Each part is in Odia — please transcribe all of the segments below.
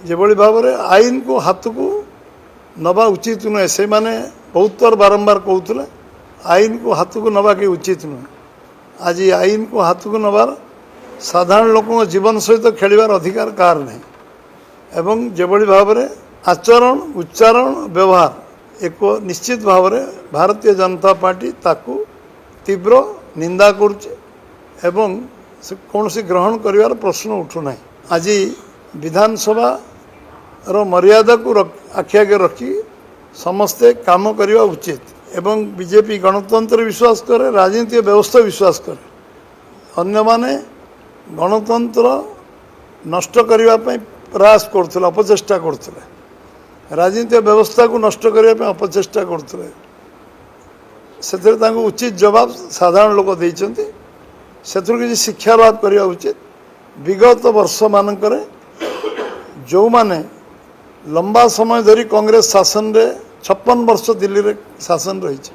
ଯେଭଳି ଭାବରେ ଆଇନକୁ ହାତକୁ ନେବା ଉଚିତ ନୁହେଁ, ସେମାନେ ବହୁତ ଥର ବାରମ୍ବାର କହୁଥିଲେ ଆଇନକୁ ହାତକୁ ନେବା କି ଉଚିତ ନୁହେଁ। ଆଜି ଆଇନକୁ ହାତକୁ ନେବାର ସାଧାରଣ ଲୋକଙ୍କ ଜୀବନ ସହିତ ଖେଳିବାର ଅଧିକାର କାହାର ନାହିଁ। ଏବଂ ଯେଭଳି ଭାବରେ ଆଚରଣ ଉଚ୍ଚାରଣ ବ୍ୟବହାର ଏକ ନିଶ୍ଚିତ ଭାବରେ ଭାରତୀୟ ଜନତା ପାର୍ଟି ତାକୁ ତୀବ୍ର ନିନ୍ଦା କରୁଛି ଏବଂ ସେ କୌଣସି ଗ୍ରହଣ କରିବାର ପ୍ରଶ୍ନ ଉଠୁନାହିଁ। ଆଜି ବିଧାନସଭାର ମର୍ଯ୍ୟାଦାକୁ ଆଖି ଆଗରେ ରଖି ସମସ୍ତେ କାମ କରିବା ଉଚିତ ଏବଂ ବିଜେପି ଗଣତନ୍ତ୍ର ବିଶ୍ୱାସ କରେ, ରାଜନୈତିକ ବ୍ୟବସ୍ଥା ବିଶ୍ୱାସ କରେ। ଅନ୍ୟମାନେ ଗଣତନ୍ତ୍ର ନଷ୍ଟ କରିବା ପାଇଁ ପ୍ରୟାସ କରୁଥିଲେ, ଅପଚେଷ୍ଟା କରୁଥିଲେ, ରାଜନୈତିକ ବ୍ୟବସ୍ଥାକୁ ନଷ୍ଟ କରିବା ପାଇଁ ଅପଚେଷ୍ଟା କରୁଥିଲେ। ସେଥିରେ ତାଙ୍କୁ ଉଚିତ ଜବାବ ସାଧାରଣ ଲୋକ ଦେଇଛନ୍ତି। ସେଥିରୁ କିଛି ଶିକ୍ଷା ଲାଭ କରିବା ଉଚିତ। ବିଗତ ବର୍ଷମାନଙ୍କରେ ଯେଉଁମାନେ ଲମ୍ବା ସମୟ ଧରି କଂଗ୍ରେସ ଶାସନରେ 56 ବର୍ଷ ଦିଲ୍ଲୀରେ ଶାସନ ରହିଛି,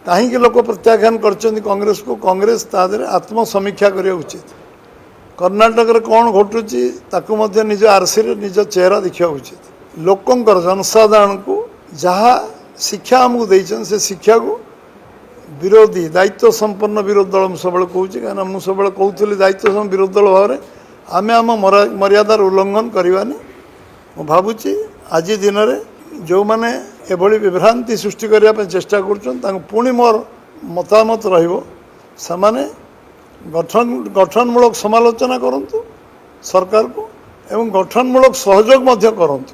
କାହିଁକି ଲୋକ ପ୍ରତ୍ୟାଖ୍ୟାନ କରିଛନ୍ତି କଂଗ୍ରେସକୁ? କଂଗ୍ରେସ ତା ଦେହରେ ଆତ୍ମସମୀକ୍ଷା କରିବା ଉଚିତ। କର୍ଣ୍ଣାଟକରେ କ'ଣ ଘଟୁଛି ତାକୁ ମଧ୍ୟ ନିଜ ଆର୍ସିରେ ନିଜ ଚେହେରା ଦେଖିବା ଉଚିତ। ଲୋକଙ୍କର ଜନସାଧାରଣଙ୍କୁ ଯାହା ଶିକ୍ଷା ଆମକୁ ଦେଇଛନ୍ତି ସେ ଶିକ୍ଷାକୁ ବିରୋଧୀ ଦାୟିତ୍ୱ ସମ୍ପନ୍ନ ବିରୋଧୀ ଦଳ ମୁଁ ସବୁବେଳେ କହୁଛି, କାହିଁକିନା ମୁଁ ସବୁବେଳେ କହୁଥିଲି ଦାୟିତ୍ୱ ସମ୍ପନ୍ନ ବିରୋଧୀ ଦଳ ଭାବରେ ଆମେ ଆମ ମର୍ଯ୍ୟାଦାର ଉଲ୍ଲଂଘନ କରିବାନି। ମୁଁ ଭାବୁଛି ଆଜି ଦିନରେ ଯେଉଁମାନେ ଏଭଳି ବିଭ୍ରାନ୍ତି ସୃଷ୍ଟି କରିବା ପାଇଁ ଚେଷ୍ଟା କରୁଛନ୍ତି ତାଙ୍କୁ ପୁଣି ମୋର ମତାମତ ରହିବ, ସେମାନେ ଗଠନମୂଳକ ସମାଲୋଚନା କରନ୍ତୁ ସରକାରକୁ ଏବଂ ଗଠନମୂଳକ ସହଯୋଗ ମଧ୍ୟ କରନ୍ତୁ।